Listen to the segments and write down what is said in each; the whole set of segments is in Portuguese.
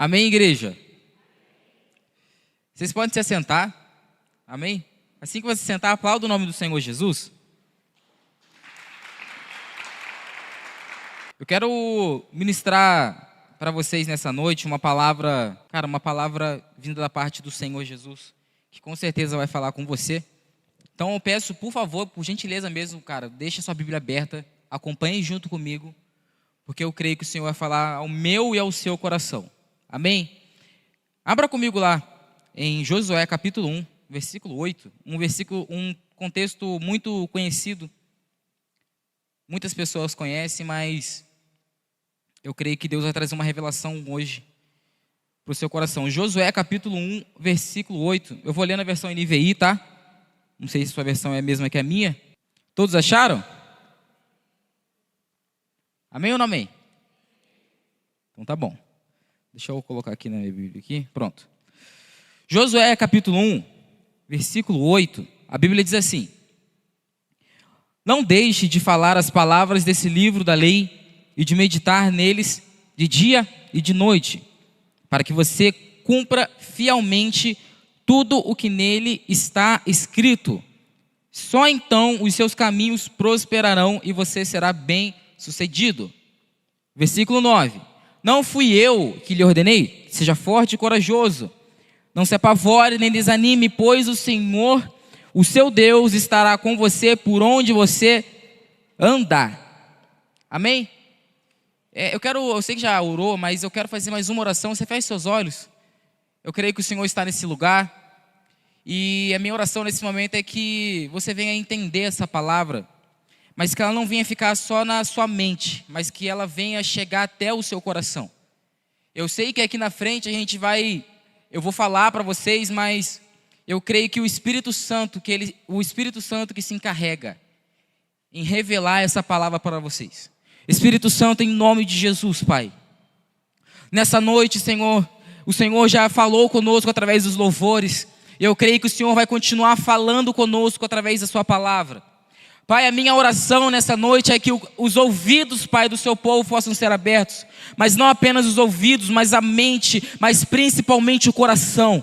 Amém, igreja? Vocês podem se assentar. Amém? Assim que você se sentar, aplauda o nome do Senhor Jesus. Eu quero ministrar para vocês nessa noite uma palavra, uma palavra vinda da parte do Senhor Jesus, que com certeza vai falar com você. Então eu peço, por favor, por gentileza mesmo, deixe a sua Bíblia aberta, acompanhe junto comigo, porque eu creio que o Senhor vai falar ao meu e ao seu coração. Amém? Abra comigo lá em Josué capítulo 1, versículo 8, um contexto muito conhecido. Muitas pessoas conhecem, mas eu creio que Deus vai trazer uma revelação hoje para o seu coração. Josué capítulo 1, versículo 8. Eu vou ler na versão NVI, tá? Não sei se sua versão é a mesma que a minha. Todos acharam? Amém ou não amém? Então tá bom. Deixa eu colocar aqui na minha Bíblia aqui. Pronto. Josué capítulo 1, versículo 8. A Bíblia diz assim: não deixe de falar as palavras desse livro da lei e de meditar neles de dia e de noite, para que você cumpra fielmente tudo o que nele está escrito. Só então os seus caminhos prosperarão e você será bem-sucedido. Versículo 9. Não fui eu que lhe ordenei? Seja forte e corajoso. Não se apavore nem desanime, pois o Senhor, o seu Deus, estará com você por onde você andar. Amém? Eu sei que já orou, mas eu quero fazer mais uma oração. Você feche seus olhos. Eu creio que o Senhor está nesse lugar. E a minha oração nesse momento é que você venha entender essa palavra, mas que ela não venha ficar só na sua mente, mas que ela venha chegar até o seu coração. Eu sei que aqui na frente eu vou falar para vocês, mas eu creio que o Espírito Santo que se encarrega em revelar essa palavra para vocês. Espírito Santo, em nome de Jesus, Pai. Nessa noite, Senhor, o Senhor já falou conosco através dos louvores. Eu creio que o Senhor vai continuar falando conosco através da sua palavra. Pai, a minha oração nessa noite é que os ouvidos, Pai, do seu povo possam ser abertos. Mas não apenas os ouvidos, mas a mente, mas principalmente o coração.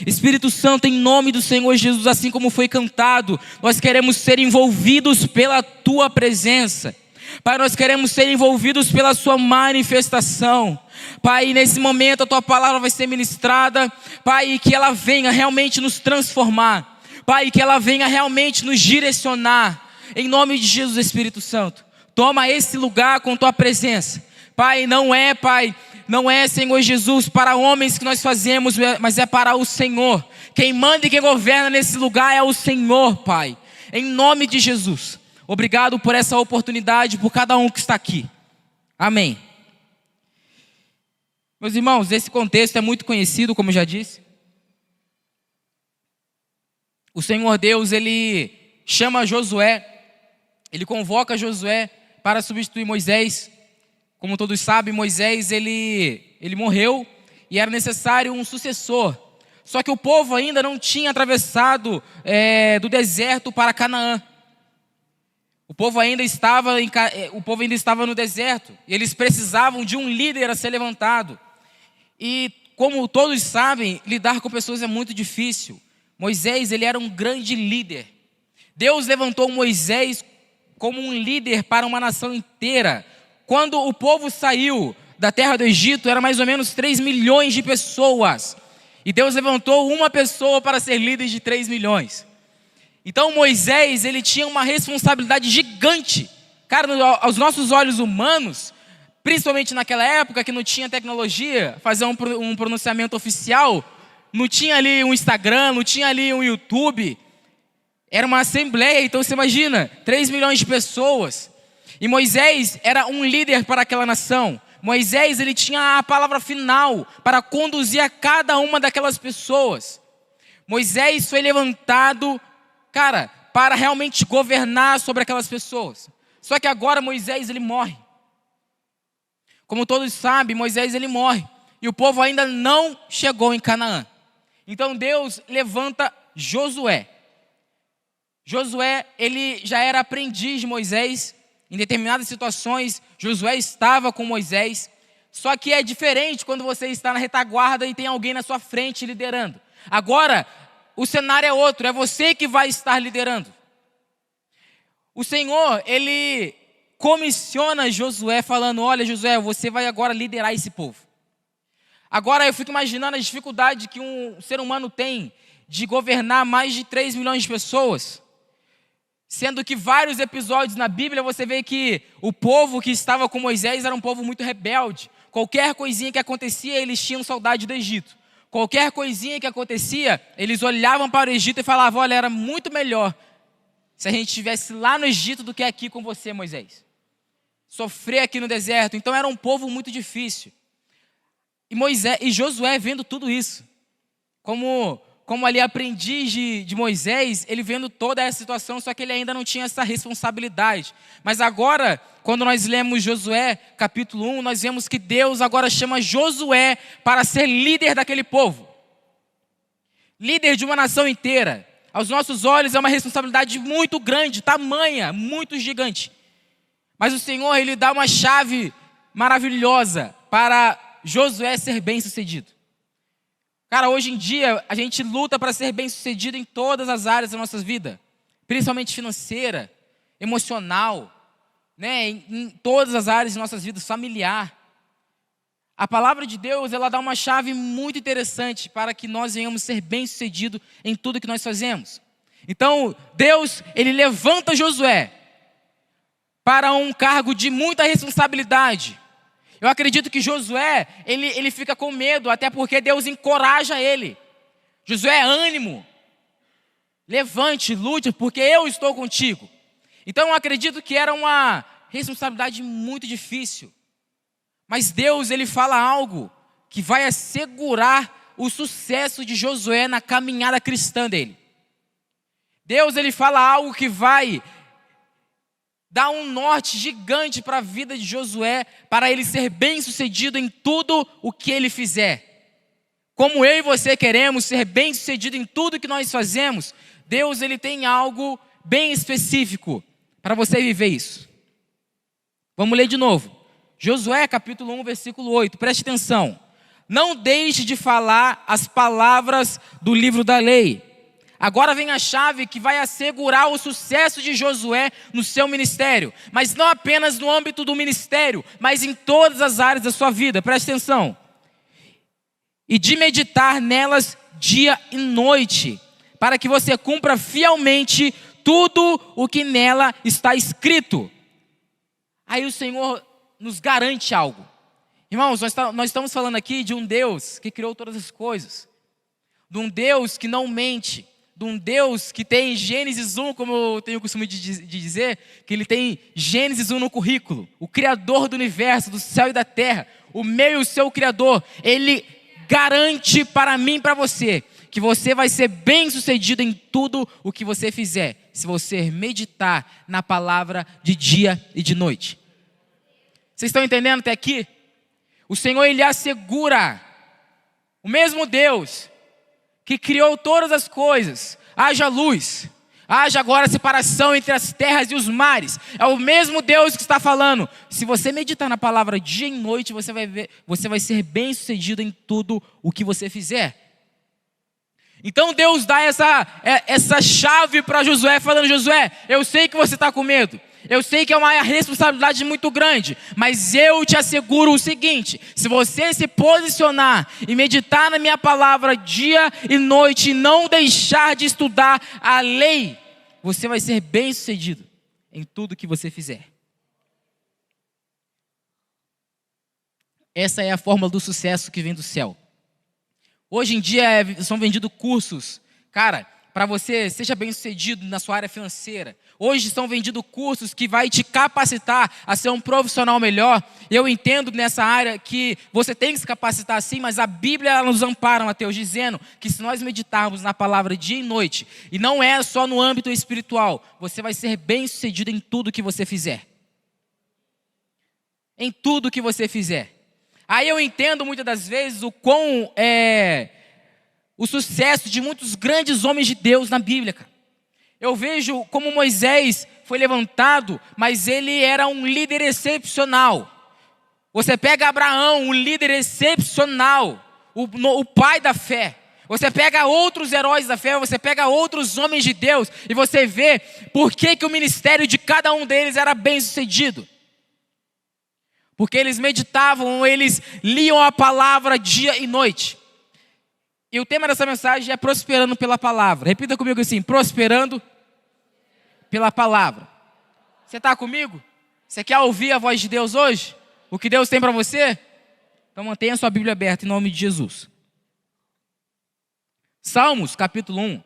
Espírito Santo, em nome do Senhor Jesus, assim como foi cantado, nós queremos ser envolvidos pela tua presença. Pai, nós queremos ser envolvidos pela sua manifestação. Pai, nesse momento a tua palavra vai ser ministrada. Pai, e que ela venha realmente nos transformar. Pai, que ela venha realmente nos direcionar. Em nome de Jesus, Espírito Santo, toma esse lugar com tua presença. Pai, não é, Senhor Jesus, para homens que nós fazemos, mas é para o Senhor. Quem manda e quem governa nesse lugar é o Senhor, Pai. Em nome de Jesus. Obrigado por essa oportunidade, por cada um que está aqui. Amém. Meus irmãos, esse contexto é muito conhecido, como eu já disse. O Senhor Deus, Ele chama Josué, Ele convoca Josué para substituir Moisés. Como todos sabem, Moisés, ele morreu e era necessário um sucessor. Só que o povo ainda não tinha atravessado do deserto para Canaã. O povo ainda estava no deserto. E eles precisavam de um líder a ser levantado. E como todos sabem, lidar com pessoas é muito difícil. Moisés, ele era um grande líder. Deus levantou Moisés como um líder para uma nação inteira. Quando o povo saiu da terra do Egito, era mais ou menos 3 milhões de pessoas. E Deus levantou uma pessoa para ser líder de 3 milhões. Então Moisés, ele tinha uma responsabilidade gigante. Aos nossos olhos humanos, principalmente naquela época que não tinha tecnologia, fazer um pronunciamento oficial, não tinha ali um Instagram, não tinha ali um YouTube. Era uma assembleia, então você imagina, 3 milhões de pessoas. E Moisés era um líder para aquela nação. Moisés, ele tinha a palavra final para conduzir a cada uma daquelas pessoas. Moisés foi levantado, para realmente governar sobre aquelas pessoas. Só que agora Moisés, ele morre. Como todos sabem, Moisés, ele morre. E o povo ainda não chegou em Canaã. Então Deus levanta Josué. Josué, ele já era aprendiz de Moisés. Em determinadas situações, Josué estava com Moisés. Só que é diferente quando você está na retaguarda e tem alguém na sua frente liderando. Agora, o cenário é outro, é você que vai estar liderando. O Senhor, Ele comissiona Josué falando, olha Josué, você vai agora liderar esse povo. Agora eu fico imaginando a dificuldade que um ser humano tem de governar mais de 3 milhões de pessoas. Sendo que vários episódios na Bíblia você vê que o povo que estava com Moisés era um povo muito rebelde. Qualquer coisinha que acontecia, eles tinham saudade do Egito. Qualquer coisinha que acontecia, eles olhavam para o Egito e falavam, olha, era muito melhor se a gente estivesse lá no Egito do que aqui com você, Moisés. Sofrer aqui no deserto. Então era um povo muito difícil. E Josué vendo tudo isso, como ali aprendiz de Moisés, ele vendo toda essa situação, só que ele ainda não tinha essa responsabilidade. Mas agora, quando nós lemos Josué, capítulo 1, nós vemos que Deus agora chama Josué para ser líder daquele povo. Líder de uma nação inteira. Aos nossos olhos é uma responsabilidade muito grande, tamanha, muito gigante. Mas o Senhor, Ele dá uma chave maravilhosa para Josué ser bem-sucedido. Cara, hoje em dia, a gente luta para ser bem-sucedido em todas as áreas da nossa vida. Principalmente financeira, emocional, né? Em todas as áreas de nossas vidas, familiar. A palavra de Deus, ela dá uma chave muito interessante para que nós venhamos ser bem-sucedidos em tudo que nós fazemos. Então, Deus, Ele levanta Josué para um cargo de muita responsabilidade. Eu acredito que Josué, ele fica com medo, até porque Deus encoraja ele. Josué, ânimo, levante, lute, porque eu estou contigo. Então eu acredito que era uma responsabilidade muito difícil. Mas Deus, Ele fala algo que vai assegurar o sucesso de Josué na caminhada cristã dele. Deus, Ele fala algo que vai dar um norte gigante para a vida de Josué, para ele ser bem-sucedido em tudo o que ele fizer. Como eu e você queremos ser bem-sucedido em tudo que nós fazemos, Deus, Ele tem algo bem específico para você viver isso. Vamos ler de novo. Josué capítulo 1, versículo 8, preste atenção. Não deixe de falar as palavras do livro da lei. Agora vem a chave que vai assegurar o sucesso de Josué no seu ministério. Mas não apenas no âmbito do ministério, mas em todas as áreas da sua vida. Preste atenção. E de meditar nelas dia e noite, para que você cumpra fielmente tudo o que nela está escrito. Aí o Senhor nos garante algo. Irmãos, nós estamos falando aqui de um Deus que criou todas as coisas. De um Deus que não mente. De um Deus que tem Gênesis 1, como eu tenho o costume de dizer, que Ele tem Gênesis 1 no currículo. O Criador do universo, do céu e da terra. O meu e o seu Criador. Ele garante para mim e para você que você vai ser bem sucedido em tudo o que você fizer, se você meditar na palavra de dia e de noite. Vocês estão entendendo até aqui? O Senhor, Ele assegura, o mesmo Deus que criou todas as coisas, haja luz, haja agora separação entre as terras e os mares. É o mesmo Deus que está falando. Se você meditar na palavra dia e noite, você vai ser bem sucedido em tudo o que você fizer. Então Deus dá essa chave para Josué, falando: Josué, eu sei que você está com medo. Eu sei que é uma responsabilidade muito grande, mas eu te asseguro o seguinte: se você se posicionar e meditar na minha palavra dia e noite, e não deixar de estudar a lei, você vai ser bem sucedido em tudo que você fizer. Essa é a fórmula do sucesso que vem do céu. Hoje em dia são vendidos cursos, cara, para você seja bem sucedido na sua área financeira. Hoje são vendidos cursos que vai te capacitar a ser um profissional melhor. Eu entendo nessa área que você tem que se capacitar sim, mas a Bíblia ela nos ampara, Mateus, dizendo que se nós meditarmos na palavra dia e noite, e não é só no âmbito espiritual, você vai ser bem sucedido em tudo que você fizer. Em tudo que você fizer. Aí eu entendo muitas das vezes o sucesso de muitos grandes homens de Deus na Bíblia, cara. Eu vejo como Moisés foi levantado, mas ele era um líder excepcional. Você pega Abraão, um líder excepcional, o pai da fé. Você pega outros heróis da fé, você pega outros homens de Deus e você vê por que o ministério de cada um deles era bem sucedido. Porque eles meditavam, eles liam a palavra dia e noite. E o tema dessa mensagem é prosperando pela palavra. Repita comigo assim, prosperando pela palavra. Você está comigo? Você quer ouvir a voz de Deus hoje? O que Deus tem para você? Então mantenha a sua Bíblia aberta em nome de Jesus. Salmos, capítulo 1,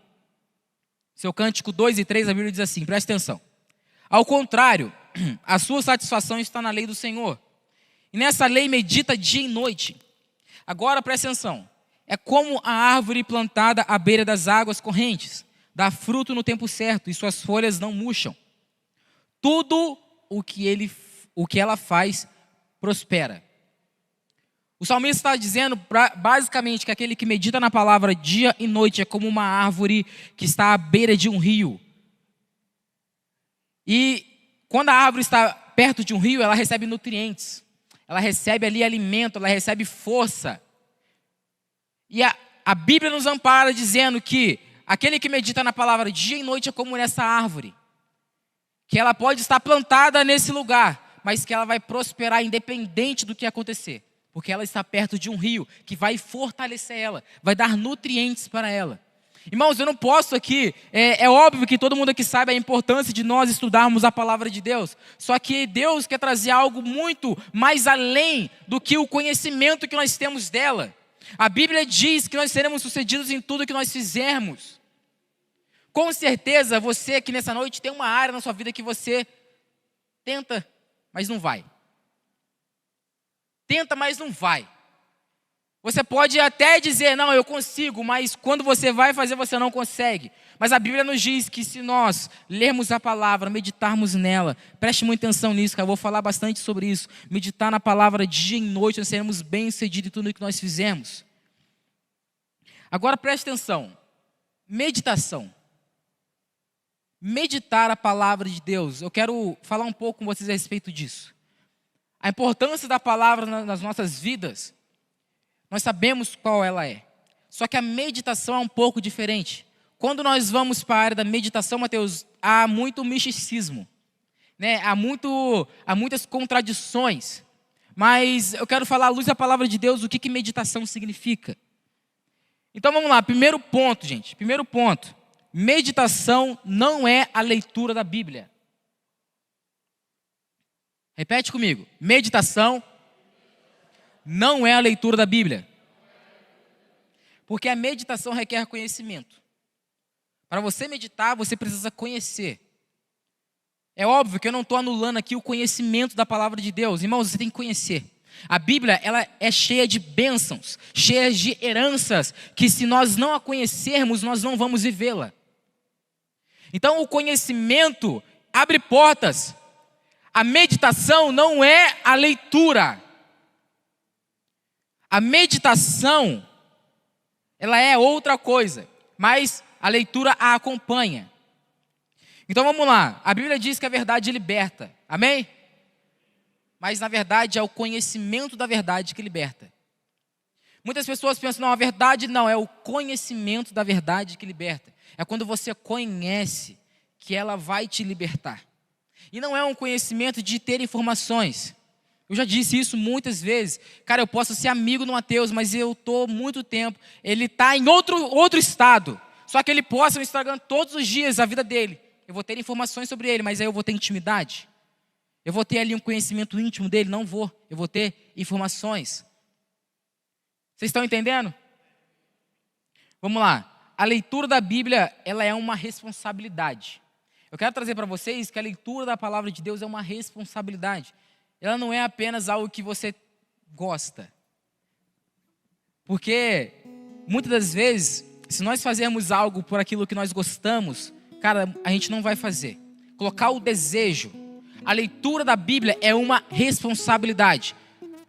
seu cântico 2 e 3, a Bíblia diz assim, presta atenção. Ao contrário, a sua satisfação está na lei do Senhor. E nessa lei medita dia e noite. Agora presta atenção. É como a árvore plantada à beira das águas correntes. Dá fruto no tempo certo e suas folhas não murcham. Tudo o que ela faz prospera. O salmista está dizendo basicamente que aquele que medita na palavra dia e noite é como uma árvore que está à beira de um rio. E quando a árvore está perto de um rio, ela recebe nutrientes. Ela recebe ali alimento, ela recebe força. E a Bíblia nos ampara dizendo que aquele que medita na palavra dia e noite é como nessa árvore. Que ela pode estar plantada nesse lugar, mas que ela vai prosperar independente do que acontecer. Porque ela está perto de um rio que vai fortalecer ela, vai dar nutrientes para ela. Irmãos, eu não posso aqui, é óbvio que todo mundo aqui sabe a importância de nós estudarmos a palavra de Deus. Só que Deus quer trazer algo muito mais além do que o conhecimento que nós temos dela. A Bíblia diz que nós seremos sucedidos em tudo que nós fizermos. Com certeza, você aqui nessa noite tem uma área na sua vida que você tenta, mas não vai. Tenta, mas não vai. Você pode até dizer, não, eu consigo, mas quando você vai fazer, você não consegue. Mas a Bíblia nos diz que se nós lermos a palavra, meditarmos nela, preste muita atenção nisso, que eu vou falar bastante sobre isso. Meditar na palavra dia e noite, nós seremos bem-sucedidos em tudo o que nós fizermos. Agora preste atenção. Meditação. Meditar a palavra de Deus. Eu quero falar um pouco com vocês a respeito disso. A importância da palavra nas nossas vidas, nós sabemos qual ela é. Só que a meditação é um pouco diferente. Quando nós vamos para a área da meditação, Mateus, há muito misticismo, né? Há muitas contradições. Mas eu quero falar à luz da palavra de Deus o que meditação significa. Então vamos lá, primeiro ponto, gente. Primeiro ponto. Meditação não é a leitura da Bíblia. Repete comigo. Meditação não é a leitura da Bíblia. Porque a meditação requer conhecimento. Para você meditar, você precisa conhecer. É óbvio que eu não estou anulando aqui o conhecimento da palavra de Deus. Irmãos, você tem que conhecer. A Bíblia, ela é cheia de bênçãos, cheia de heranças, que se nós não a conhecermos, nós não vamos vivê-la. Então, o conhecimento abre portas. A meditação não é a leitura. A meditação, ela é outra coisa, mas a leitura a acompanha. Então vamos lá, a Bíblia diz que a verdade liberta, amém? Mas na verdade é o conhecimento da verdade que liberta. Muitas pessoas pensam, não, a verdade não, é o conhecimento da verdade que liberta. É quando você conhece que ela vai te libertar. E não é um conhecimento de ter informações. Eu já disse isso muitas vezes. Cara, eu posso ser amigo do Mateus, mas eu estou muito tempo. Ele está em outro estado. Só que ele posta no Instagram todos os dias a vida dele. Eu vou ter informações sobre ele, mas aí eu vou ter intimidade. Eu vou ter ali um conhecimento íntimo dele? Não vou. Eu vou ter informações. Vocês estão entendendo? Vamos lá. A leitura da Bíblia, ela é uma responsabilidade. Eu quero trazer para vocês que a leitura da palavra de Deus é uma responsabilidade. Ela não é apenas algo que você gosta. Porque, muitas das vezes, se nós fazermos algo por aquilo que nós gostamos, cara, a gente não vai fazer. Colocar o desejo. A leitura da Bíblia é uma responsabilidade.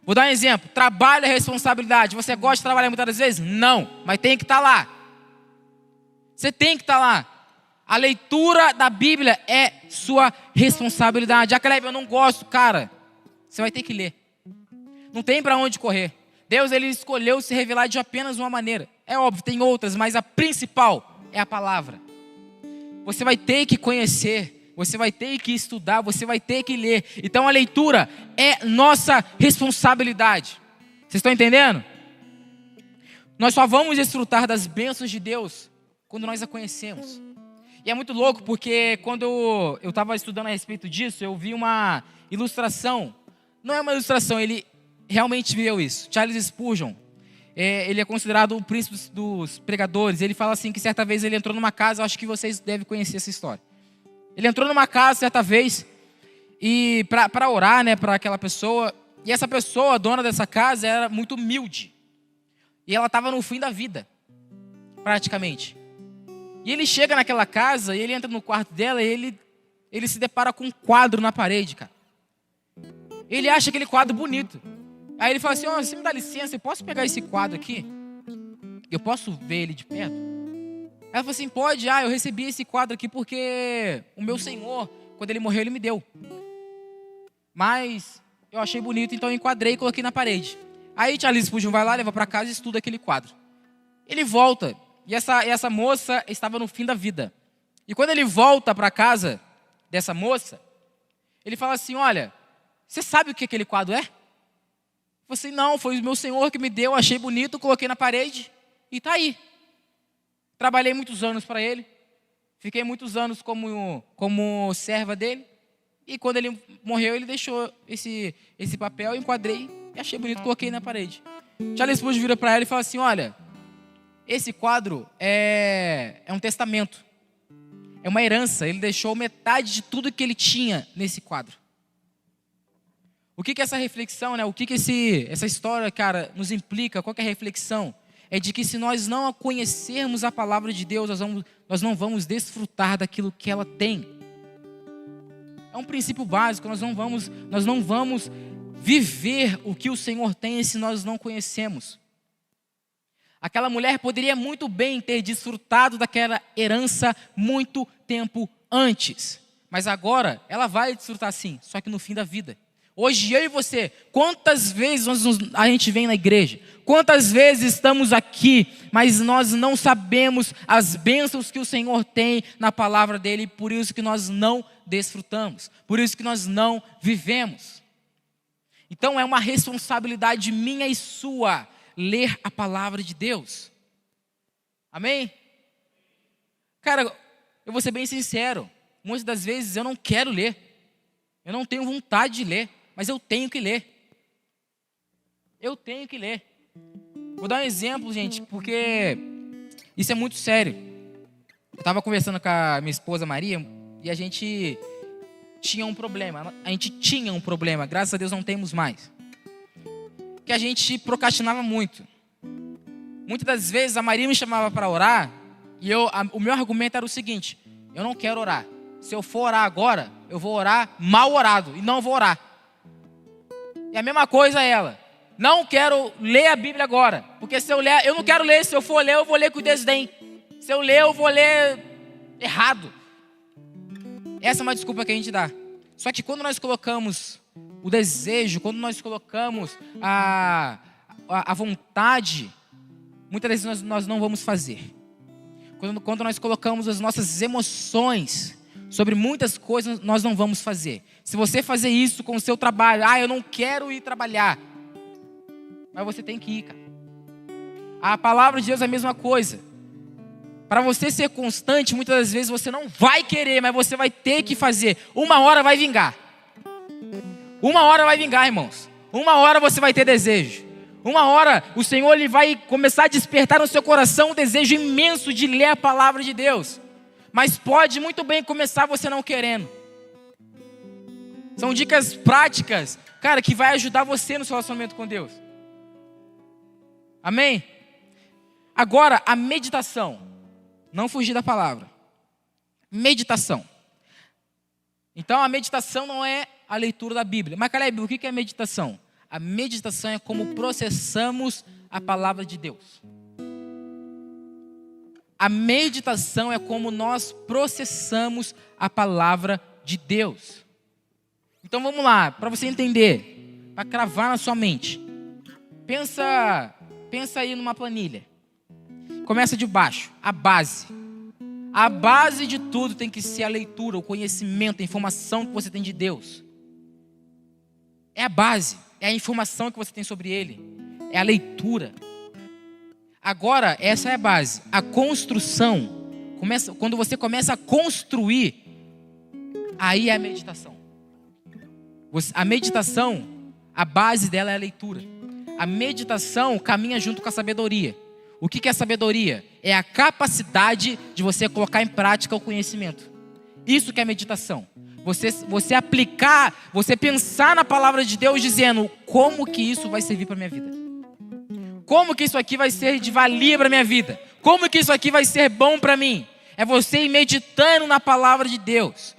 Vou dar um exemplo. Trabalho é responsabilidade. Você gosta de trabalhar muitas das vezes? Não, mas tem que estar lá. Você tem que estar lá. A leitura da Bíblia é sua responsabilidade. Ah, Caleb, eu não gosto, cara. Você vai ter que ler. Não tem para onde correr. Deus, ele escolheu se revelar de apenas uma maneira. É óbvio, tem outras, mas a principal é a palavra. Você vai ter que conhecer, você vai ter que estudar, você vai ter que ler. Então a leitura é nossa responsabilidade. Vocês estão entendendo? Nós só vamos desfrutar das bênçãos de Deus quando nós a conhecemos. E é muito louco porque quando eu estava estudando a respeito disso, eu vi uma ilustração. Não é uma ilustração, ele realmente viveu isso. Charles Spurgeon, ele é considerado o príncipe dos pregadores. Ele fala assim que certa vez ele entrou numa casa, eu acho que vocês devem conhecer essa história. Ele entrou numa casa certa vez e para orar, né, para aquela pessoa. E essa pessoa, a dona dessa casa, era muito humilde. E ela estava no fim da vida, praticamente. E ele chega naquela casa, e ele entra no quarto dela, e ele se depara com um quadro na parede, cara. Ele acha aquele quadro bonito. Aí ele fala assim, você me dá licença, eu posso pegar esse quadro aqui? Eu posso ver ele de perto? Ela falou assim, pode, eu recebi esse quadro aqui porque o meu senhor, quando ele morreu, ele me deu. Mas eu achei bonito, então eu enquadrei e coloquei na parede. Aí Charles Spurgeon vai lá, leva para casa e estuda aquele quadro. Ele volta, e essa moça estava no fim da vida. E quando ele volta para a casa dessa moça, ele fala assim, olha, você sabe o que aquele quadro é? Eu falei assim, não, foi o meu senhor que me deu, achei bonito, coloquei na parede e está aí. Trabalhei muitos anos para ele, fiquei muitos anos como serva dele. E quando ele morreu, ele deixou esse papel, eu enquadrei e achei bonito, coloquei na parede. Charles Spurgeon vira para ela e fala assim, olha, esse quadro é um testamento, é uma herança, ele deixou metade de tudo que ele tinha nesse quadro. O que essa reflexão, né? O que essa história, cara, nos implica? Qual que é a reflexão? É de que se nós não conhecermos a palavra de Deus, nós não vamos desfrutar daquilo que ela tem. É um princípio básico, nós não vamos viver o que o Senhor tem se nós não conhecemos. Aquela mulher poderia muito bem ter desfrutado daquela herança muito tempo antes. Mas agora ela vai desfrutar sim, só que no fim da vida. Hoje eu e você, quantas vezes a gente vem na igreja? Quantas vezes estamos aqui, mas nós não sabemos as bênçãos que o Senhor tem na palavra dEle, por isso que nós não desfrutamos, por isso que nós não vivemos. Então é uma responsabilidade minha e sua ler a palavra de Deus. Amém? Cara, eu vou ser bem sincero, muitas das vezes eu não quero ler, eu não tenho vontade de ler, mas eu tenho que ler. Eu tenho que ler. Vou dar um exemplo, gente, porque isso é muito sério. Eu estava conversando com a minha esposa Maria e a gente tinha um problema. Graças a Deus não temos mais. Que a gente procrastinava muito. Muitas das vezes a Maria me chamava para orar e o meu argumento era o seguinte: eu não quero orar. Se eu for orar agora, eu vou orar mal orado e não vou orar. E a mesma coisa ela. Não quero ler a Bíblia agora, porque se eu ler, eu não quero ler. Se eu for ler, eu vou ler com desdém. Se eu ler, eu vou ler errado. Essa é uma desculpa que a gente dá. Só que quando nós colocamos o desejo, quando nós colocamos a vontade, muitas vezes nós não vamos fazer. Quando nós colocamos as nossas emoções sobre muitas coisas, nós não vamos fazer. Se você fazer isso com o seu trabalho, eu não quero ir trabalhar, mas você tem que ir, cara. A palavra de Deus é a mesma coisa. Para você ser constante, muitas das vezes você não vai querer, mas você vai ter que fazer. Uma hora vai vingar. Uma hora vai vingar, irmãos. Uma hora você vai ter desejo. Uma hora o Senhor ele vai começar a despertar no seu coração um desejo imenso de ler a palavra de Deus. Mas pode muito bem começar você não querendo. São dicas práticas, cara, que vai ajudar você no seu relacionamento com Deus. Amém? Agora, a meditação. Não fugir da palavra. Meditação. Então, a meditação não é a leitura da Bíblia. Mas, Caleb, o que é meditação? A meditação é como processamos a palavra de Deus. A meditação é como nós processamos a palavra de Deus. Então, vamos lá, para você entender, para cravar na sua mente. Pensa aí numa planilha. Começa de baixo, a base. A base de tudo tem que ser a leitura, o conhecimento, a informação que você tem de Deus. É a base, é a informação que você tem sobre Ele. É a leitura. Agora, essa é a base. A construção, quando você começa a construir, aí é a meditação. A meditação, a base dela é a leitura. A meditação caminha junto com a sabedoria. O que é sabedoria? É a capacidade de você colocar em prática o conhecimento. Isso que é meditação. Você aplicar, você pensar na palavra de Deus dizendo como que isso vai servir para a minha vida. Como que isso aqui vai ser de valia para a minha vida. Como que isso aqui vai ser bom para mim. É você ir meditando na palavra de Deus.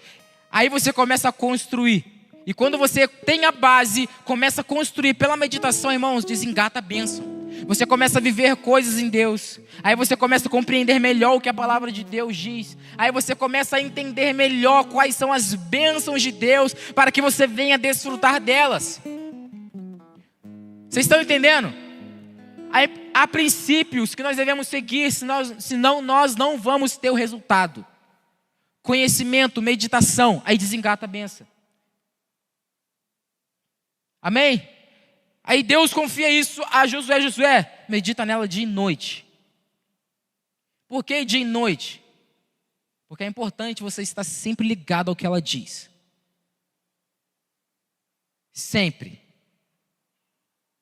Aí você começa a construir. E quando você tem a base, começa a construir pela meditação, irmãos, desengata a bênção. Você começa a viver coisas em Deus. Aí você começa a compreender melhor o que a palavra de Deus diz. Aí você começa a entender melhor quais são as bênçãos de Deus para que você venha desfrutar delas. Vocês estão entendendo? Aí, há princípios que nós devemos seguir, senão nós não vamos ter o resultado. Conhecimento, meditação, aí desengata a bênção. Amém? Aí Deus confia isso a Josué. Josué, medita nela dia e noite. Por que dia e noite? Porque é importante você estar sempre ligado ao que ela diz. Sempre.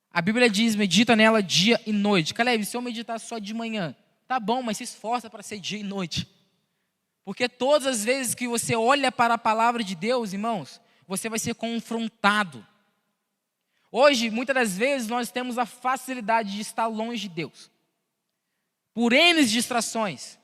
A Bíblia diz, medita nela dia e noite. Caleb, se eu meditar só de manhã, tá bom, mas se esforça para ser dia e noite. Porque todas as vezes que você olha para a palavra de Deus, irmãos, você vai ser confrontado. Hoje, muitas das vezes, nós temos a facilidade de estar longe de Deus. Por N distrações.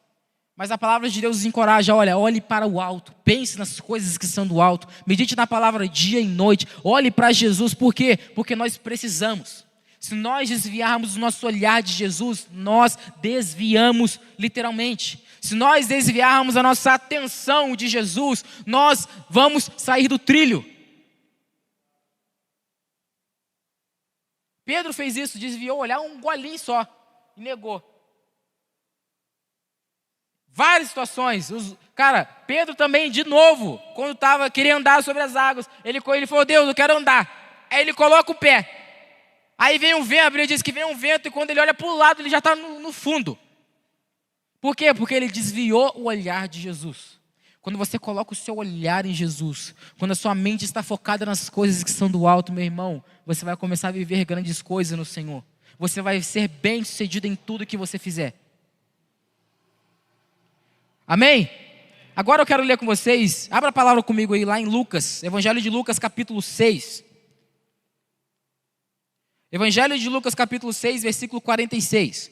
Mas a palavra de Deus nos encoraja, olhe para o alto. Pense nas coisas que são do alto. Medite na palavra dia e noite. Olhe para Jesus. Por quê? Porque nós precisamos. Se nós desviarmos o nosso olhar de Jesus, nós desviamos literalmente. Se nós desviarmos a nossa atenção de Jesus, nós vamos sair do trilho. Pedro fez isso, desviou o olhar um golinho só e negou. Várias situações. Cara, Pedro também, de novo, quando queria andar sobre as águas, ele falou, Deus, eu quero andar. Aí ele coloca o pé. Aí vem um vento, a Bíblia diz que vem um vento e quando ele olha para o lado, ele já está no fundo. Por quê? Porque ele desviou o olhar de Jesus. Quando você coloca o seu olhar em Jesus, quando a sua mente está focada nas coisas que são do alto, meu irmão, você vai começar a viver grandes coisas no Senhor. Você vai ser bem sucedido em tudo que você fizer. Amém? Agora eu quero ler com vocês, abra a palavra comigo aí lá em Lucas, Evangelho de Lucas capítulo 6. Evangelho de Lucas capítulo 6, versículo 46.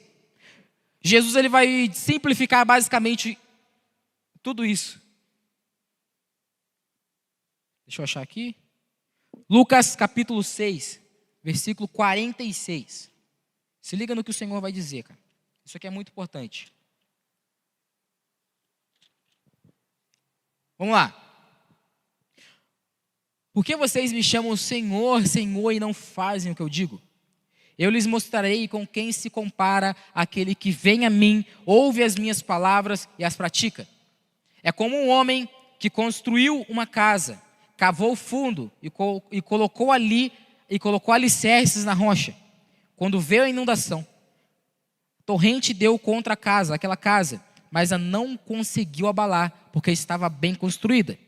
Jesus ele vai simplificar basicamente tudo isso. Deixa eu achar aqui. Lucas capítulo 6, versículo 46. Se liga no que o Senhor vai dizer, cara. Isso aqui é muito importante. Vamos lá. Por que vocês me chamam Senhor, Senhor e não fazem o que eu digo? Eu lhes mostrarei com quem se compara aquele que vem a mim, ouve as minhas palavras e as pratica. É como um homem que construiu uma casa, cavou fundo e colocou alicerces na rocha. Quando veio a inundação, a torrente deu contra aquela casa, mas a não conseguiu abalar, porque estava bem construída.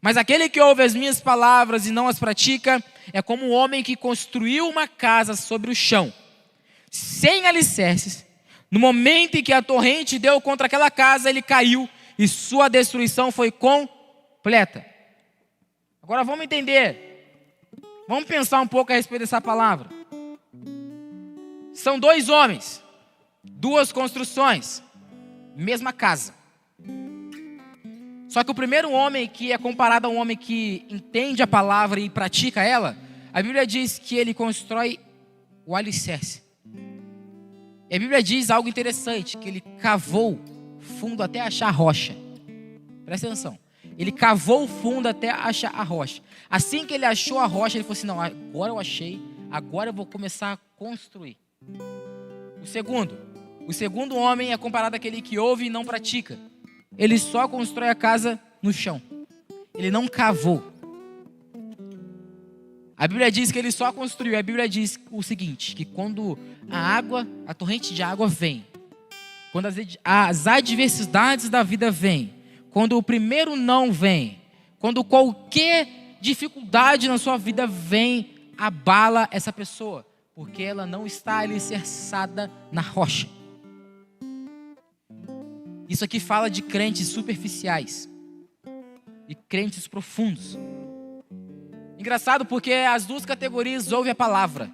Mas aquele que ouve as minhas palavras e não as pratica, é como um homem que construiu uma casa sobre o chão, sem alicerces. No momento em que a torrente deu contra aquela casa, ele caiu e sua destruição foi completa. Agora vamos entender. Vamos pensar um pouco a respeito dessa palavra. São dois homens, duas construções, mesma casa. Só que o primeiro homem, que é comparado a um homem que entende a palavra e pratica ela, a Bíblia diz que ele constrói o alicerce. E a Bíblia diz algo interessante, que ele cavou fundo até achar a rocha. Presta atenção. Ele cavou fundo até achar a rocha. Assim que ele achou a rocha, ele falou assim, não, agora eu achei, agora eu vou começar a construir. O segundo homem é comparado àquele que ouve e não pratica. Ele só constrói a casa no chão. Ele não cavou. A Bíblia diz que ele só construiu. A Bíblia diz o seguinte, que quando a torrente de água vem, quando as adversidades da vida vêm, quando o primeiro não vem, quando qualquer dificuldade na sua vida vem, abala essa pessoa, porque ela não está alicerçada na rocha. Isso aqui fala de crentes superficiais e crentes profundos. Engraçado porque as duas categorias ouvem a palavra,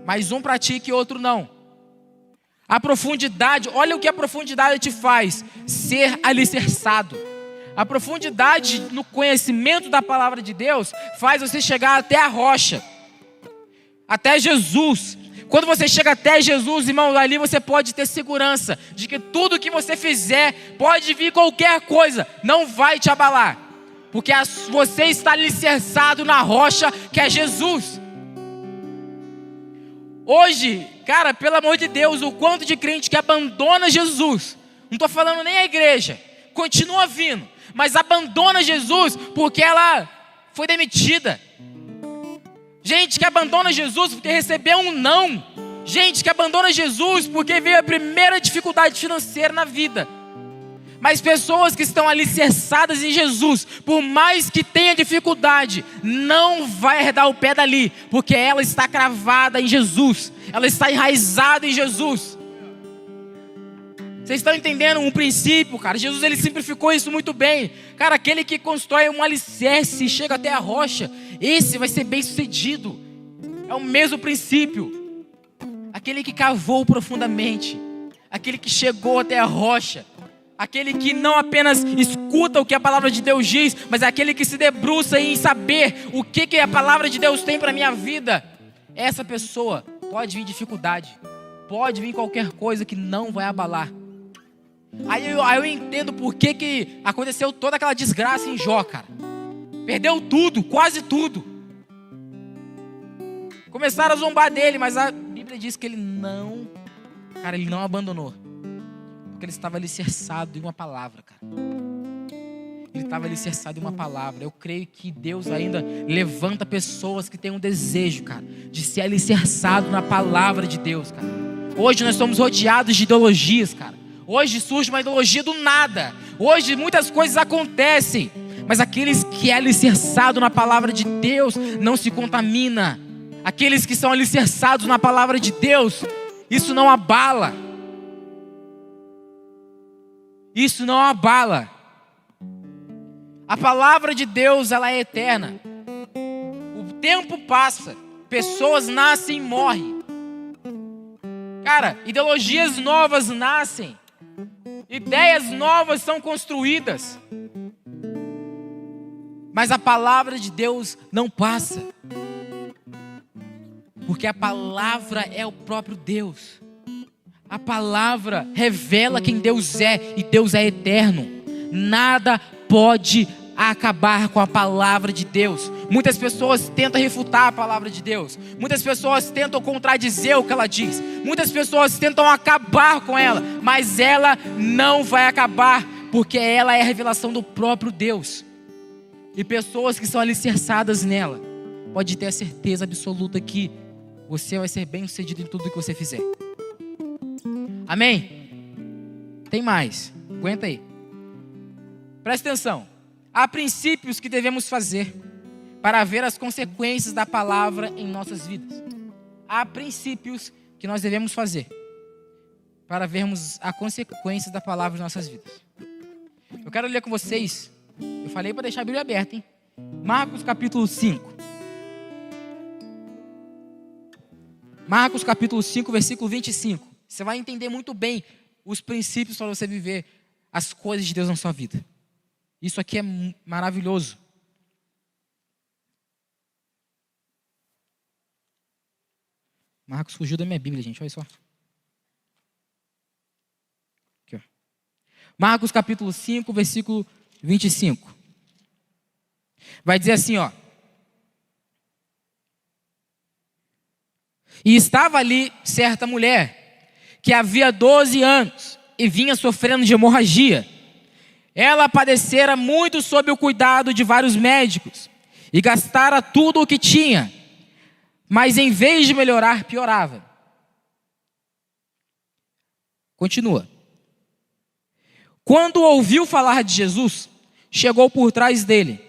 mas um pratica e outro não. A profundidade, olha o que a profundidade te faz: ser alicerçado. A profundidade no conhecimento da palavra de Deus faz você chegar até a rocha, até Jesus. Quando você chega até Jesus, irmão, ali você pode ter segurança de que tudo que você fizer, pode vir qualquer coisa, não vai te abalar, porque você está alicerçado na rocha que é Jesus. Hoje, cara, pelo amor de Deus, o quanto de crente que abandona Jesus, não estou falando nem a igreja, continua vindo, mas abandona Jesus porque ela foi demitida. Gente que abandona Jesus porque recebeu um não. Gente que abandona Jesus porque veio a primeira dificuldade financeira na vida. Mas pessoas que estão alicerçadas em Jesus, por mais que tenha dificuldade, não vai arredar o pé dali, porque ela está cravada em Jesus, ela está enraizada em Jesus. Vocês estão entendendo um princípio, cara? Jesus, ele simplificou isso muito bem. Cara, aquele que constrói um alicerce e chega até a rocha, esse vai ser bem sucedido. É o mesmo princípio. Aquele que cavou profundamente, aquele que chegou até a rocha, aquele que não apenas escuta o que a palavra de Deus diz, mas é aquele que se debruça em saber o que a palavra de Deus tem para a minha vida. Essa pessoa pode vir dificuldade, pode vir qualquer coisa que não vai abalar. Aí eu entendo por que aconteceu toda aquela desgraça em Jó, cara. Perdeu tudo, quase tudo. Começaram a zombar dele, mas a Bíblia diz que ele não abandonou. Porque ele estava alicerçado em uma palavra, cara. Ele estava alicerçado em uma palavra. Eu creio que Deus ainda levanta pessoas que têm um desejo, cara, de ser alicerçado na palavra de Deus, cara. Hoje nós somos rodeados de ideologias, cara. Hoje surge uma ideologia do nada. Hoje muitas coisas acontecem, mas aqueles que é alicerçado na palavra de Deus não se contamina. Aqueles que são alicerçados na palavra de Deus, isso não abala. Isso não abala. A palavra de Deus, ela é eterna. O tempo passa, pessoas nascem e morrem. Cara, ideologias novas nascem, ideias novas são construídas, mas a palavra de Deus não passa, porque a palavra é o próprio Deus. A palavra revela quem Deus é, e Deus é eterno. Nada pode acabar com a palavra de Deus. Muitas pessoas tentam refutar a palavra de Deus. Muitas pessoas tentam contradizer o que ela diz. Muitas pessoas tentam acabar com ela, mas ela não vai acabar, porque ela é a revelação do próprio Deus. E pessoas que são alicerçadas nela, pode ter a certeza absoluta que você vai ser bem sucedido em tudo que você fizer. Amém? Tem mais, aguenta aí. Presta atenção. Há princípios que devemos fazer para ver as consequências da palavra em nossas vidas. Há princípios que nós devemos fazer para vermos as consequências da palavra em nossas vidas. Eu quero ler com vocês. Eu falei para deixar a Bíblia aberta, hein? Marcos capítulo 5. Marcos capítulo 5, versículo 25. Você vai entender muito bem os princípios para você viver as coisas de Deus na sua vida. Isso aqui é maravilhoso. Marcos fugiu da minha Bíblia, gente, olha só. Aqui, ó. Marcos capítulo 5, versículo 25. Vai dizer assim, ó. E estava ali certa mulher, que havia 12 anos, e vinha sofrendo de hemorragia. Ela padecera muito sob o cuidado de vários médicos, e gastara tudo o que tinha, mas em vez de melhorar, piorava. Continua. Quando ouviu falar de Jesus, chegou por trás dele,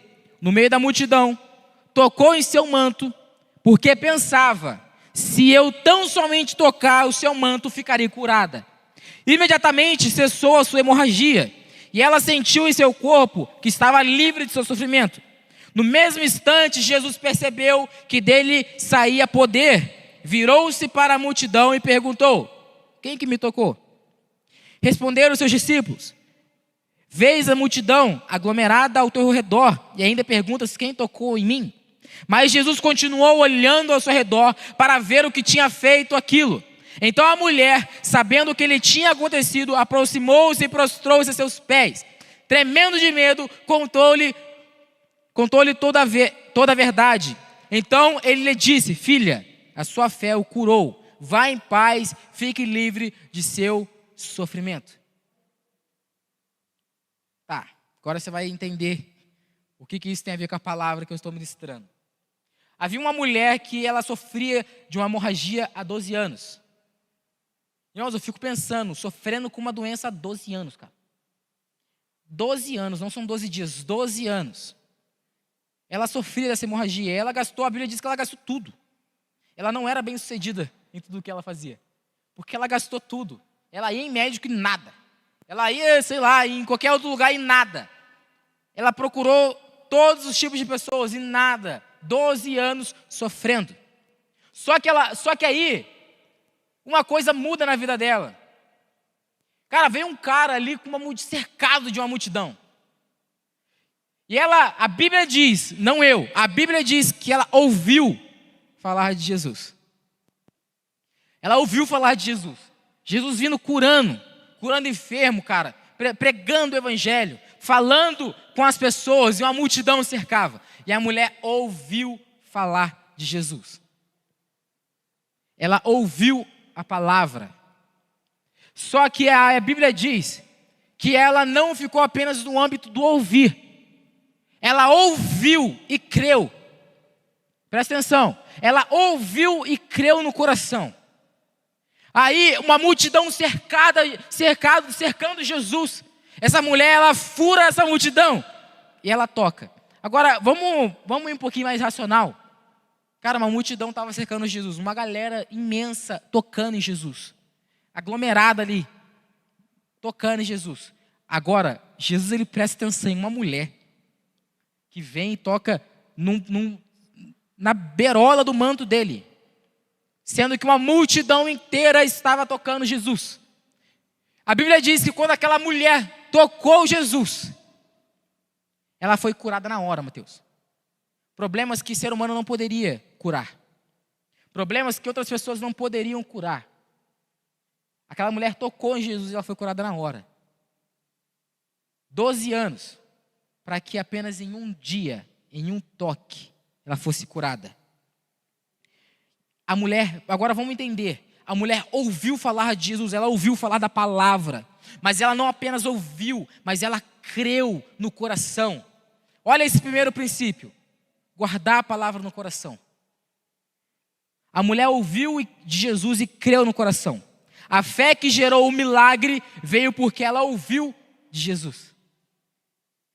no meio da multidão, tocou em seu manto, porque pensava, se eu tão somente tocar o seu manto, ficarei curada. Imediatamente cessou a sua hemorragia, e ela sentiu em seu corpo que estava livre de seu sofrimento. No mesmo instante, Jesus percebeu que dele saía poder, virou-se para a multidão e perguntou, quem que me tocou? Responderam os seus discípulos, vês a multidão aglomerada ao teu redor e ainda perguntas quem tocou em mim? Mas Jesus continuou olhando ao seu redor para ver o que tinha feito aquilo. Então a mulher, sabendo o que lhe tinha acontecido, aproximou-se e prostrou-se a seus pés. Tremendo de medo, contou-lhe toda a verdade. Então ele lhe disse, filha, a sua fé o curou. Vá em paz, fique livre de seu sofrimento. Tá, agora você vai entender o que isso tem a ver com a palavra que eu estou ministrando. Havia uma mulher que ela sofria de uma hemorragia há 12 anos. Irmãos, eu fico pensando, sofrendo com uma doença há 12 anos, cara. 12 anos, não são 12 dias, 12 anos. Ela sofria dessa hemorragia, ela gastou, a Bíblia diz que ela gastou tudo. Ela não era bem sucedida em tudo o que ela fazia, porque ela gastou tudo. Ela ia em médico e nada. Ela ia, sei lá, em qualquer outro lugar e nada. Ela procurou todos os tipos de pessoas e nada. 12 anos sofrendo. Só que aí, uma coisa muda na vida dela. Cara, veio um cara ali cercado de uma multidão. E a Bíblia diz, não eu, a Bíblia diz que ela ouviu falar de Jesus. Ela ouviu falar de Jesus. Jesus vindo curando enfermo, cara, pregando o evangelho, falando com as pessoas, e uma multidão cercava. E a mulher ouviu falar de Jesus. Ela ouviu a palavra. Só que a Bíblia diz que ela não ficou apenas no âmbito do ouvir. Ela ouviu e creu. Presta atenção. Ela ouviu e creu no coração. Aí uma multidão cercando Jesus. Essa mulher, ela fura essa multidão e ela toca. Agora, vamos ir um pouquinho mais racional. Cara, uma multidão estava cercando Jesus. Uma galera imensa tocando em Jesus. Aglomerada ali, tocando em Jesus. Agora, Jesus, ele presta atenção em uma mulher que vem e toca na beirola do manto dele. Sendo que uma multidão inteira estava tocando Jesus. A Bíblia diz que quando aquela mulher tocou Jesus, ela foi curada na hora, Mateus. Problemas que ser humano não poderia curar. Problemas que outras pessoas não poderiam curar. Aquela mulher tocou em Jesus e ela foi curada na hora. 12 anos, para que apenas em um dia, em um toque, ela fosse curada. A mulher, agora vamos entender, a mulher ouviu falar de Jesus, ela ouviu falar da palavra, mas ela não apenas ouviu, mas ela creu no coração. Olha esse primeiro princípio, guardar a palavra no coração. A mulher ouviu de Jesus e creu no coração. A fé que gerou o milagre veio porque ela ouviu de Jesus.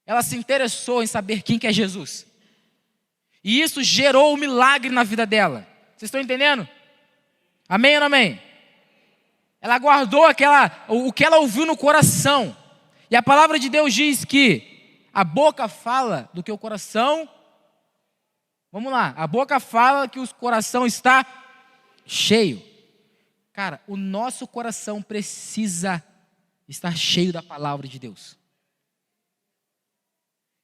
Ela se interessou em saber quem que é Jesus. E isso gerou o milagre na vida dela. Vocês estão entendendo? Amém ou não amém? Ela guardou o que ela ouviu no coração. E a palavra de Deus diz que a boca fala do que o coração... Vamos lá. A boca fala que o coração está cheio. Cara, o nosso coração precisa estar cheio da palavra de Deus.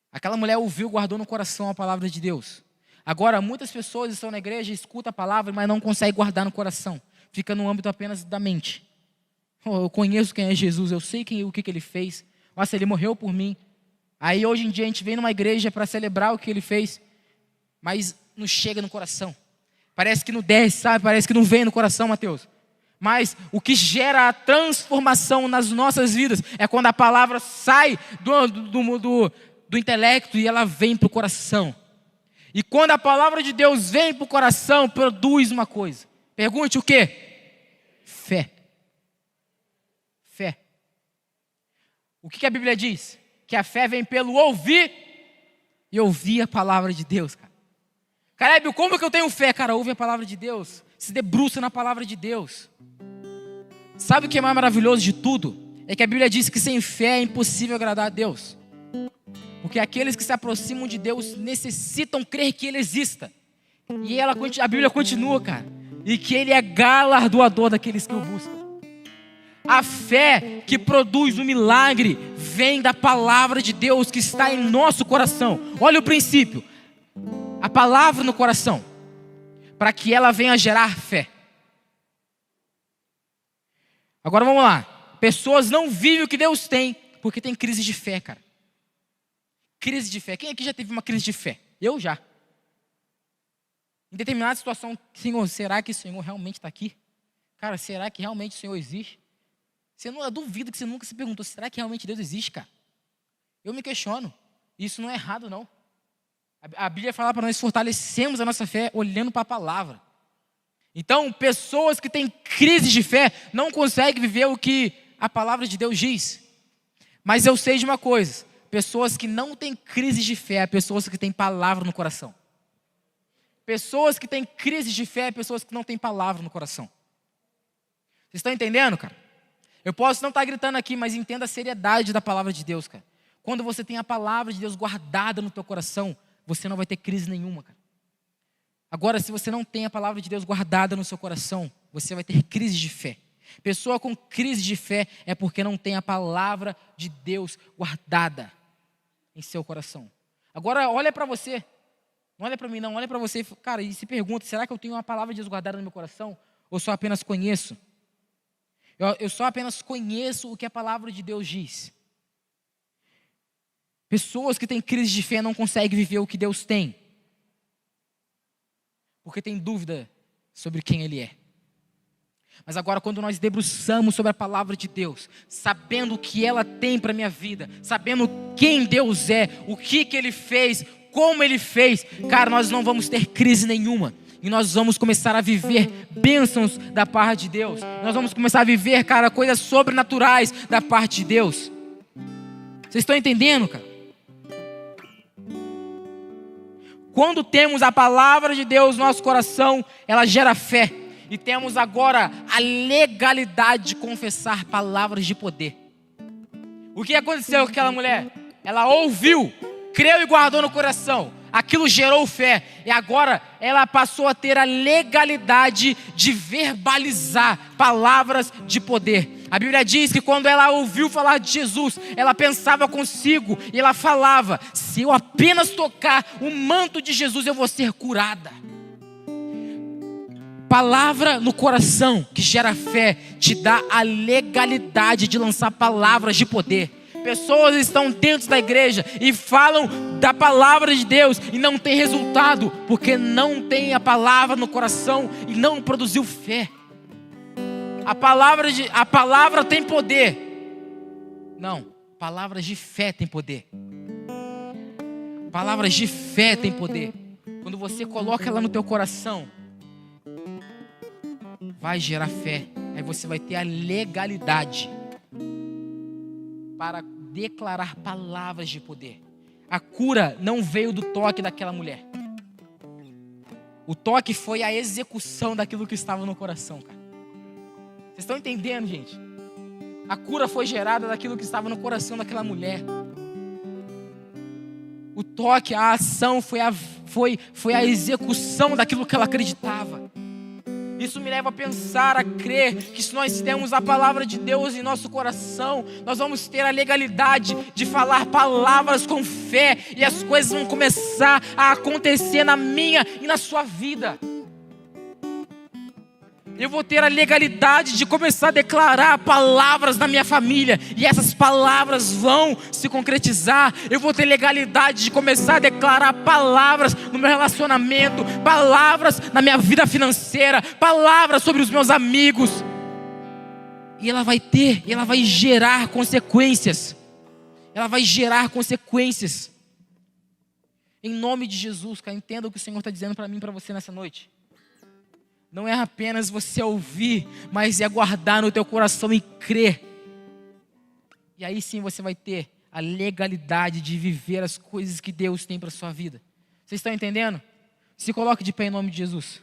Aquela mulher ouviu, guardou no coração a palavra de Deus. Agora, muitas pessoas estão na igreja, escutam a palavra, mas não conseguem guardar no coração. Fica no âmbito apenas da mente. Oh, eu conheço quem é Jesus, eu sei o que ele fez. Nossa, ele morreu por mim. Aí hoje em dia a gente vem numa igreja para celebrar o que ele fez, mas não chega no coração. Parece que não desce, sabe? Parece que não vem no coração, Mateus. Mas o que gera a transformação nas nossas vidas é quando a palavra sai do intelecto e ela vem para o coração. E quando a palavra de Deus vem para o coração, produz uma coisa. Pergunte o quê? Fé. Fé. O que a Bíblia diz? Que a fé vem pelo ouvir e ouvir a palavra de Deus, cara. Caleb, como que eu tenho fé? Cara, ouve a palavra de Deus. Se debruça na palavra de Deus. Sabe o que é mais maravilhoso de tudo? É que a Bíblia diz que sem fé é impossível agradar a Deus. Porque aqueles que se aproximam de Deus necessitam crer que Ele exista. E a Bíblia continua, cara. E que Ele é galardoador daqueles que o buscam. A fé que produz o milagre vem da palavra de Deus que está em nosso coração. Olha o princípio. A palavra no coração. Para que ela venha gerar fé. Agora vamos lá. Pessoas não vivem o que Deus tem porque tem crise de fé, cara. Crise de fé. Quem aqui já teve uma crise de fé? Eu já. Em determinada situação, Senhor, será que o Senhor realmente está aqui? Cara, será que realmente o Senhor existe? Eu duvido que você nunca se perguntou, será que realmente Deus existe, cara? Eu me questiono. Isso não é errado, não. A Bíblia fala para nós fortalecermos a nossa fé olhando para a palavra. Então, pessoas que têm crise de fé não conseguem viver o que a palavra de Deus diz. Mas eu sei de uma coisa. Pessoas que não têm crise de fé, pessoas que têm palavra no coração. Pessoas que têm crise de fé, pessoas que não têm palavra no coração. Vocês estão entendendo, cara? Eu posso não estar gritando aqui, mas entenda a seriedade da palavra de Deus, cara. Quando você tem a palavra de Deus guardada no teu coração, você não vai ter crise nenhuma, cara. Agora, se você não tem a palavra de Deus guardada no seu coração, você vai ter crise de fé. Pessoa com crise de fé é porque não tem a palavra de Deus guardada em seu coração. Agora, olha para você. Não olha para mim, não. Olha para você, cara, e se pergunta, será que eu tenho uma palavra de Deus guardada no meu coração? Ou só apenas conheço? Eu só apenas conheço o que a palavra de Deus diz. Pessoas que têm crise de fé não conseguem viver o que Deus tem. Porque tem dúvida sobre quem Ele é. Mas agora, quando nós debruçamos sobre a palavra de Deus, sabendo o que ela tem para a minha vida, sabendo quem Deus é, o que Ele fez, como Ele fez, cara, nós não vamos ter crise nenhuma. E nós vamos começar a viver bênçãos da parte de Deus. Nós vamos começar a viver, cara, coisas sobrenaturais da parte de Deus. Vocês estão entendendo, cara? Quando temos a palavra de Deus no nosso coração, ela gera fé. E temos agora a legalidade de confessar palavras de poder. O que aconteceu com aquela mulher? Ela ouviu, creu e guardou no coração. Aquilo gerou fé. E agora ela passou a ter a legalidade de verbalizar palavras de poder. A Bíblia diz que quando ela ouviu falar de Jesus, ela pensava consigo e ela falava: se eu apenas tocar o manto de Jesus, eu vou ser curada. Palavra no coração que gera fé te dá a legalidade de lançar palavras de poder. Pessoas estão dentro da igreja e falam da palavra de Deus e não tem resultado, porque não tem a palavra no coração e não produziu fé. A palavra tem poder. Não, palavras de fé tem poder. Palavras de fé tem poder. Quando você coloca ela no teu coração, vai gerar fé. Aí você vai ter a legalidade para declarar palavras de poder. A cura não veio do toque daquela mulher. O toque foi a execução daquilo que estava no coração, cara. Vocês estão entendendo, gente? A cura foi gerada daquilo que estava no coração daquela mulher. O toque, a ação foi a execução daquilo que ela acreditava. Isso me leva a pensar, a crer que se nós temos a palavra de Deus em nosso coração, nós vamos ter a legalidade de falar palavras com fé e as coisas vão começar a acontecer na minha e na sua vida. Eu vou ter a legalidade de começar a declarar palavras na minha família, e essas palavras vão se concretizar. Eu vou ter legalidade de começar a declarar palavras no meu relacionamento, palavras na minha vida financeira, palavras sobre os meus amigos. E ela vai gerar consequências. Ela vai gerar consequências. Em nome de Jesus, cara, entenda o que o Senhor está dizendo para mim e para você nessa noite. Não é apenas você ouvir, mas é guardar no teu coração e crer. E aí sim você vai ter a legalidade de viver as coisas que Deus tem para a sua vida. Vocês estão entendendo? Se coloque de pé em nome de Jesus.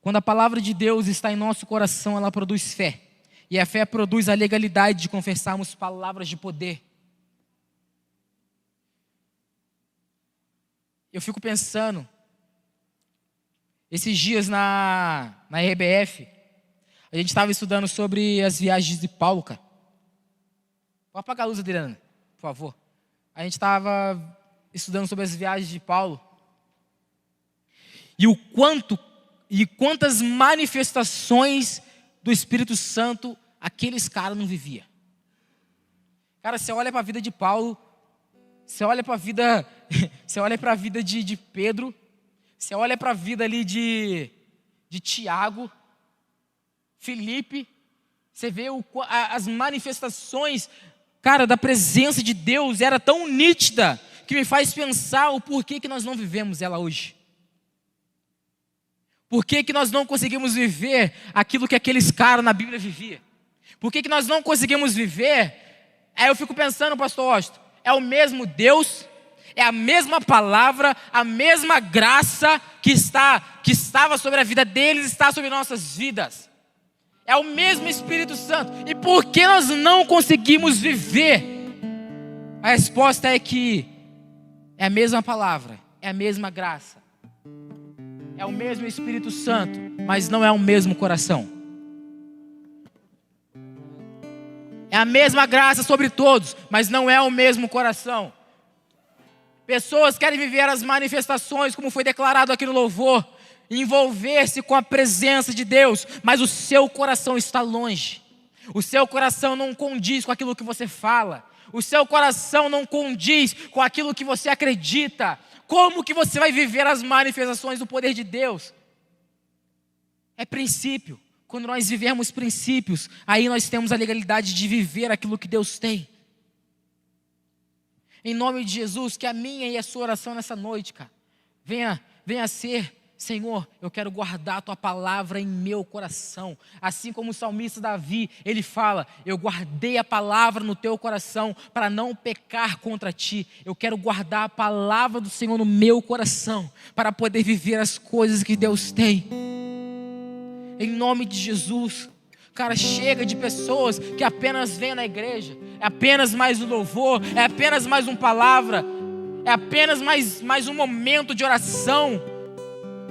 Quando a palavra de Deus está em nosso coração, ela produz fé. E a fé produz a legalidade de confessarmos palavras de poder. Eu fico pensando, esses dias na RBF, a gente estava estudando sobre as viagens de Paulo, cara. Pode apagar a luz, Adriana, por favor. A gente estava estudando sobre as viagens de Paulo. E quantas manifestações do Espírito Santo aqueles caras não viviam. Cara, você olha para a vida de Paulo, você olha para a vida de Pedro, você olha para a vida ali de Tiago, Felipe, você vê as manifestações, cara, da presença de Deus era tão nítida que me faz pensar o porquê que nós não vivemos ela hoje. Por que nós não conseguimos viver aquilo que aqueles caras na Bíblia viviam? Por que nós não conseguimos viver? Aí eu fico pensando, pastor Austin, é o mesmo Deus, é a mesma palavra, a mesma graça que estava sobre a vida deles, está sobre nossas vidas. É o mesmo Espírito Santo. E por que nós não conseguimos viver? A resposta é que é a mesma palavra, é a mesma graça. É o mesmo Espírito Santo, mas não é o mesmo coração. É a mesma graça sobre todos, mas não é o mesmo coração. Pessoas querem viver as manifestações, como foi declarado aqui no louvor, envolver-se com a presença de Deus, mas o seu coração está longe. O seu coração não condiz com aquilo que você fala. O seu coração não condiz com aquilo que você acredita. Como que você vai viver as manifestações do poder de Deus? É princípio. Quando nós vivermos princípios, aí nós temos a legalidade de viver aquilo que Deus tem. Em nome de Jesus, que a minha e a sua oração nessa noite, cara, venha ser: Senhor, eu quero guardar a tua palavra em meu coração. Assim como o salmista Davi, ele fala: eu guardei a palavra no teu coração para não pecar contra ti. Eu quero guardar a palavra do Senhor no meu coração para poder viver as coisas que Deus tem. Em nome de Jesus. Cara, chega de pessoas que apenas vêm na igreja, é apenas mais um louvor, é apenas mais uma palavra, é apenas mais um momento de oração.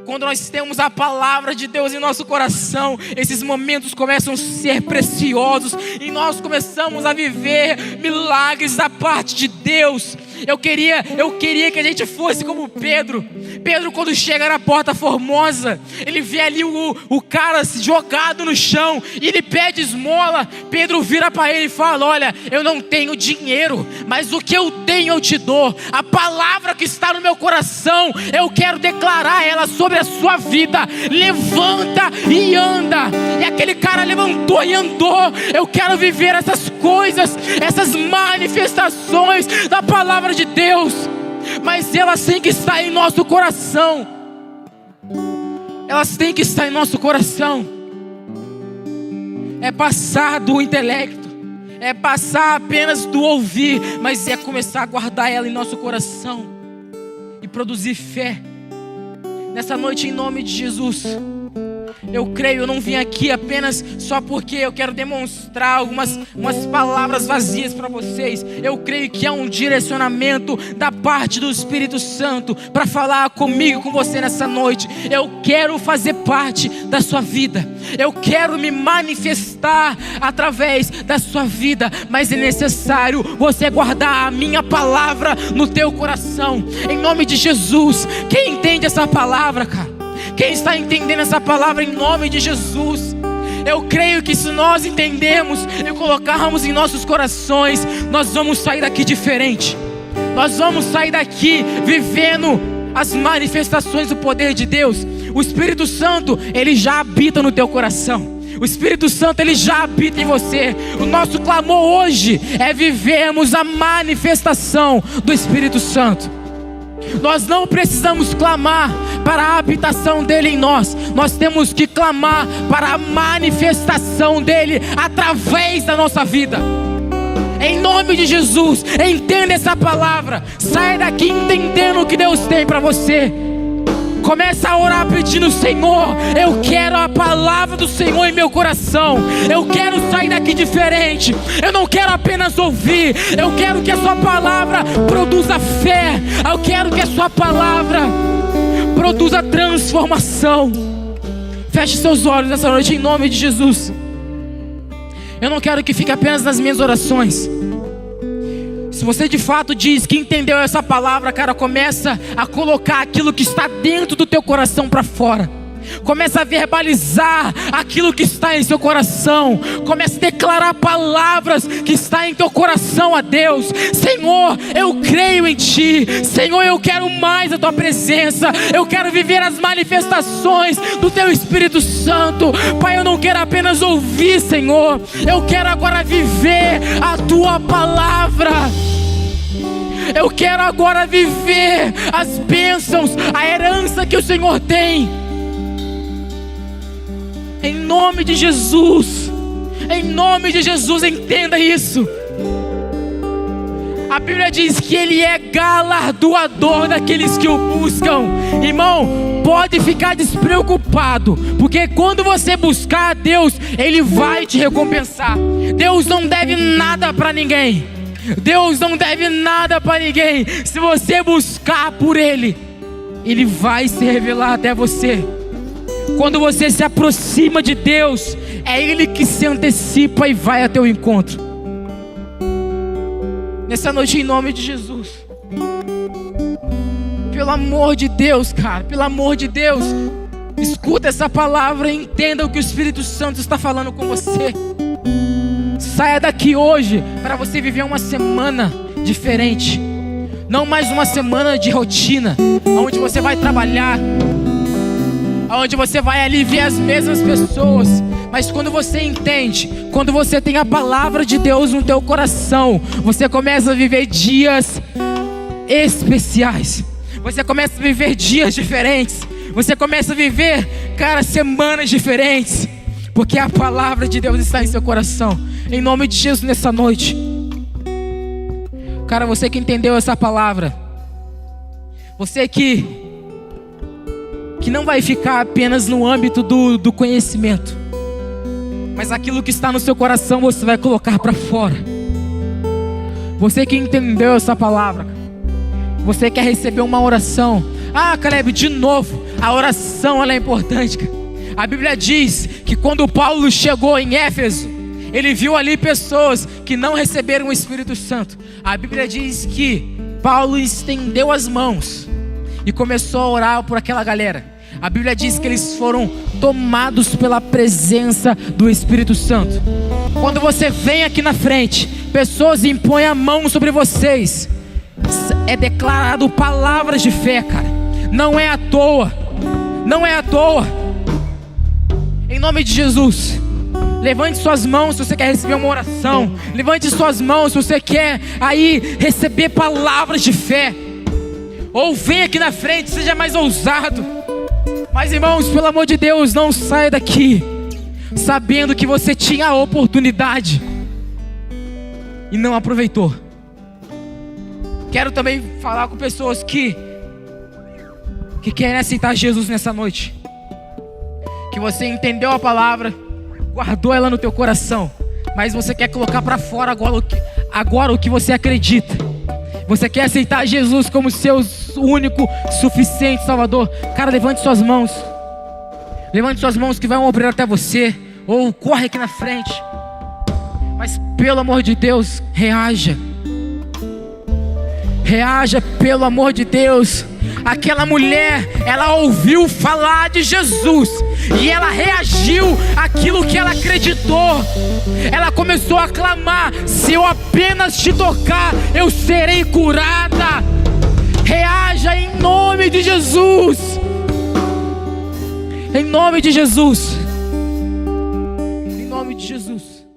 Quando nós temos a palavra de Deus em nosso coração, esses momentos começam a ser preciosos e nós começamos a viver milagres da parte de Deus. Eu queria que a gente fosse como Pedro. Pedro, quando chega na Porta Formosa, ele vê ali o cara jogado no chão e ele pede esmola. Pedro vira para ele e fala: olha, eu não tenho dinheiro, mas o que eu tenho eu te dou. A palavra que está no meu coração, eu quero declarar ela sobre a sua vida. Levanta e anda. E aquele cara levantou e andou. Eu quero viver essas coisas, essas manifestações da palavra de Deus, mas elas têm que estar em nosso coração. Elas têm que estar em nosso coração. É passar do intelecto, é passar apenas do ouvir, mas é começar a guardar ela em nosso coração e produzir fé. Nessa noite, em nome de Jesus, eu creio, eu não vim aqui apenas só porque eu quero demonstrar umas palavras vazias para vocês. Eu creio que há um direcionamento da parte do Espírito Santo para falar comigo, com você nessa noite. Eu quero fazer parte da sua vida. Eu quero me manifestar através da sua vida, mas é necessário você guardar a minha palavra no teu coração. Em nome de Jesus, quem entende essa palavra, cara? Quem está entendendo essa palavra em nome de Jesus? Eu creio que se nós entendermos e colocarmos em nossos corações, nós vamos sair daqui diferente. Nós vamos sair daqui vivendo as manifestações do poder de Deus. O Espírito Santo, ele já habita no teu coração. O Espírito Santo, ele já habita em você. O nosso clamor hoje é vivermos a manifestação do Espírito Santo. Nós não precisamos clamar para a habitação dele em nós. Nós temos que clamar para a manifestação dele através da nossa vida. Em nome de Jesus, entenda essa palavra. Saia daqui entendendo o que Deus tem para você. Começa a orar pedindo: Senhor, eu quero a palavra do Senhor em meu coração. Eu quero sair daqui diferente. Eu não quero apenas ouvir. Eu quero que a sua palavra produza fé. Eu quero que a sua palavra produza transformação. Feche seus olhos nessa noite em nome de Jesus. Eu não quero que fique apenas nas minhas orações. Se você de fato diz que entendeu essa palavra, cara, começa a colocar aquilo que está dentro do teu coração para fora. Começa a verbalizar aquilo que está em seu coração. Começa a declarar palavras que está em teu coração a Deus. Senhor, eu creio em Ti. Senhor, eu quero mais a Tua presença. Eu quero viver as manifestações do Teu Espírito Santo. Pai, eu não quero apenas ouvir, Senhor. Eu quero agora viver a Tua palavra. Eu quero agora viver as bênçãos, a herança que o Senhor tem. Em nome de Jesus, em nome de Jesus, entenda isso. A Bíblia diz que Ele é galardoador daqueles que o buscam. Irmão, pode ficar despreocupado, porque quando você buscar a Deus, Ele vai te recompensar. Deus não deve nada para ninguém. Deus não deve nada para ninguém. Se você buscar por Ele, Ele vai se revelar até você. Quando você se aproxima de Deus, é Ele que se antecipa e vai a teu encontro. Nessa noite, em nome de Jesus, pelo amor de Deus, cara, pelo amor de Deus, escuta essa palavra e entenda o que o Espírito Santo está falando com você. Saia daqui hoje para você viver uma semana diferente. Não mais uma semana de rotina, onde você vai trabalhar, onde você vai ali ver as mesmas pessoas. Mas quando você entende, quando você tem a palavra de Deus no teu coração, você começa a viver dias especiais. Você começa a viver dias diferentes. Você começa a viver, cara, semanas diferentes. Porque a palavra de Deus está em seu coração. Em nome de Jesus, nessa noite, cara, você que entendeu essa palavra, você que não vai ficar apenas no âmbito do conhecimento, mas aquilo que está no seu coração você vai colocar para fora. Você que entendeu essa palavra, você quer receber uma oração. Ah, Caleb, de novo, a oração ela é importante, cara. A Bíblia diz que quando Paulo chegou em Éfeso, ele viu ali pessoas que não receberam o Espírito Santo. A Bíblia diz que Paulo estendeu as mãos e começou a orar por aquela galera. A Bíblia diz que eles foram tomados pela presença do Espírito Santo. Quando você vem aqui na frente, pessoas impõem a mão sobre vocês. É declarado palavras de fé, cara. Não é à toa. Não é à toa. Em nome de Jesus, levante suas mãos se você quer receber uma oração. Levante suas mãos se você quer aí receber palavras de fé. Ou vem aqui na frente, seja mais ousado. Mas irmãos, pelo amor de Deus, não saia daqui sabendo que você tinha a oportunidade e não aproveitou. Quero também falar com pessoas que querem aceitar Jesus nessa noite. Que você entendeu a palavra, guardou ela no teu coração, mas você quer colocar para fora agora o que você acredita. Você quer aceitar Jesus como seu único, suficiente Salvador. Cara, levante suas mãos. Levante suas mãos que vai um obreiro até você. Ou corre aqui na frente. Mas pelo amor de Deus, reaja. Reaja pelo amor de Deus. Aquela mulher, ela ouviu falar de Jesus e ela reagiu àquilo que ela acreditou. Ela começou a clamar: se eu apenas te tocar, eu serei curada. Reaja em nome de Jesus. Em nome de Jesus. Em nome de Jesus.